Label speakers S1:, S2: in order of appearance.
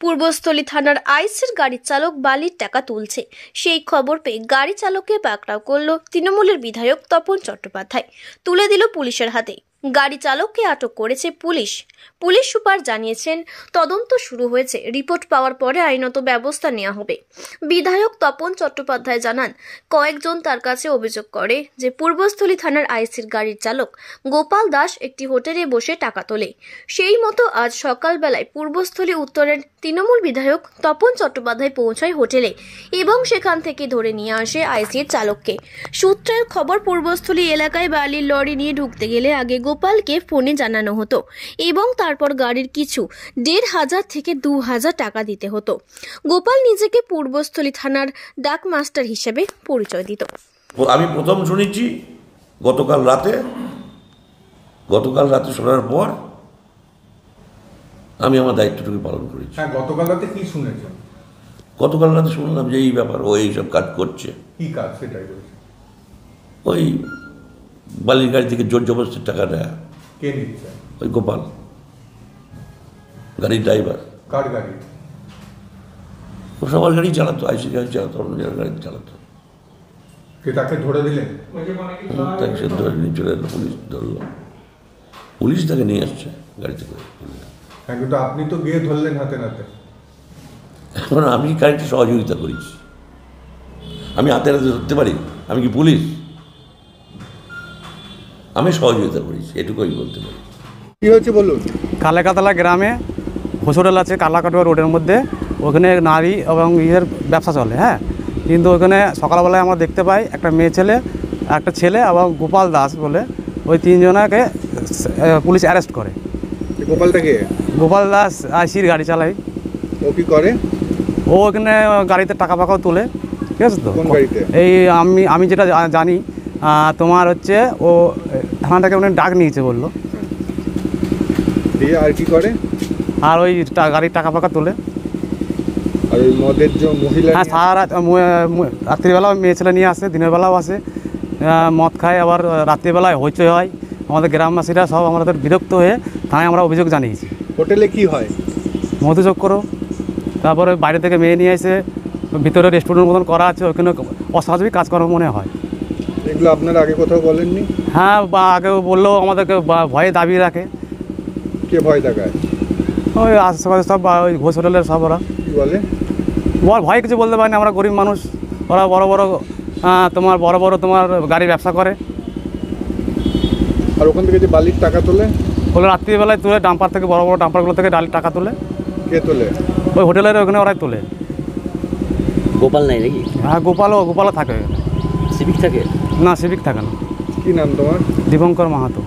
S1: পূর্বস্থলী থানার আইসির গাড়ির চালক বালির টাকা তুলছে। সেই খবর পেয়ে গাড়ি চালককে পাকড়াও করল তৃণমূলের বিধায়ক তপন চট্টোপাধ্যায়, তুলে দিল পুলিশের হাতে। গাড়ি চালককে আটক করেছে পুলিশ। পুলিশ সুপার জানিয়েছেন, তদন্ত শুরু হয়েছে, রিপোর্ট পাওয়ার পরে আইনত ব্যবস্থা নেওয়া হবে। বিধায়ক তপন চট্টোপাধ্যায় জানান, কয়েকজন তার কাছে অভিযোগ করে যে পূর্বস্থলী থানার আইসির গাড়ির চালক গোপাল দাস একটি হোটেলে বসে টাকা তোলে। সেই মতো আজ সকালবেলায় পূর্বস্থলী উত্তরের তৃণমূল বিধায়ক তপন চট্টোপাধ্যায় পৌঁছায় হোটেলে এবং সেখান থেকে ধরে নিয়ে আসে আইসির চালককে। সূত্রের খবর, পূর্বস্থলী এলাকায় বালির লরি নিয়ে ঢুকতে গেলে আগে গোপালকে ফোনে জানানো হতো এবং তারপর গাড়ির কিছু 1,500 থেকে 2,000 টাকা দিতে হতো। গোপাল নিজেকে পূর্বস্থলী থানার ডাক মাস্টার হিসেবে পরিচয় দিত।
S2: আমি প্রথম শুনেছি গতকাল রাতে শোনার পর আমি আমার দায়িত্বটুকু পালন করেছি।
S3: হ্যাঁ, গতকাল রাতে কি শুনেছেন?
S2: গতকাল রাতে শুনলাম যে এই ব্যাপার, ও এইসব কাজ করছে।
S3: কি কাজ সেটাই বলছি।
S2: ওই বালির গাড়ি থেকে জোর জবরদস্তির টাকা নেয়।
S3: কে নিচ্ছে?
S2: ওই গোপাল, গাড়ির ড্রাইভার।
S3: কার গাড়ি?
S2: ও সবার গাড়ি চালাতো, আইসি গাড়ি চালাতো, অন্য জনের গাড়ি চালাতো।
S3: কে তাকে ধরে দিলেন?
S2: তাকে সে ধরে নিয়ে চলে এলো, পুলিশ ধরলো। পুলিশ তাকে নিয়ে আসছে গাড়িতে করে।
S3: হ্যাঁ, কিন্তু আপনি তো গিয়ে ধরলেন হাতে নাতে।
S2: এখন আমি গাড়িতে সহযোগিতা করেছি, আমি হাতে হাতে ধরতে পারি? আমি কি পুলিশ? আমি সহযোগিতা করেছি, এটুকুই বলতে পারি।
S3: কি হয়েছে বলুন।
S4: কালেকাতলা গ্রামে হোটেল আছে, কালাকাটুয়া রোডের মধ্যে। ওখানে নারী এবং ব্যবসা চলে। হ্যাঁ, কিন্তু ওখানে সকালবেলায় আমরা দেখতে পাই একটা মেয়ে ছেলে, একটা ছেলে এবং গোপাল দাস বলে ওই তিনজনকে পুলিশ অ্যারেস্ট করে।
S3: গোপালটাকে? গোপাল
S4: দাস আইসির গাড়ি চালায়।
S3: ও কি করে?
S4: ও ওখানে গাড়িতে টাকা পাকাও তোলে। ঠিক আছে তো?
S3: কোন গাড়িতে?
S4: এই আমি যেটা জানি, তোমার হচ্ছে ও থানাটাকে ওখানে ডাক নিয়েছে বললো।
S3: আর কি করে?
S4: আর ওই গাড়ির টাকা পাকা তোলে।
S3: আর ওই মদের যে মহিলা?
S4: হ্যাঁ, সারা রাত্রিবেলাও মেয়ে ছেলে নিয়ে আসে, দিনের বেলাও আসে, মদ খায়, আবার রাত্রিবেলায় হইচই হয়। আমাদের গ্রামবাসীরা সব আমাদের বিরক্ত হয়ে থানায় আমরা অভিযোগ জানিয়েছি।
S3: হোটেলে কি হয়?
S4: মধুযোগ করো, তারপরে বাইরে থেকে মেয়ে নিয়ে এসে ভিতরে রেস্টুরেন্টের মতন করা আছে, ওইখানে অস্বাভাবিক কাজকর্ম মনে হয়।
S3: এগুলো আপনারা আগে কোথাও বলেননি?
S4: হ্যাঁ, বা আগে বললেও আমাদেরকে ভয়ে দাবি রাখে।
S3: কে ভয় দেখায়?
S4: ওই আশেপাশে সব, ওই ঘোষ হোটেলের সব। ওরা
S3: কি বলে?
S4: ভয় কিছু বলতে পারে না, আমরা গরিব মানুষ। ওরা বড় বড় তোমার গাড়ি ব্যবসা করে।
S3: আর ওখান থেকে যে বালির টাকা তোলে?
S4: ওগুলো রাত্রিবেলায় তুলে, ডাম্পার থেকে, বড় বড় ডাম্পারগুলো থেকে ডালির টাকা তোলে।
S3: কে তোলে?
S4: ওই হোটেলের ওখানে ওরাই তোলে।
S5: গোপাল নাই নাকি?
S4: হ্যাঁ, গোপালও থাকে।
S5: সিভিক থাকে
S4: না, সিভিক থাকে না।
S3: কি নাম তোমার?
S4: দীপঙ্কর মাহাতো।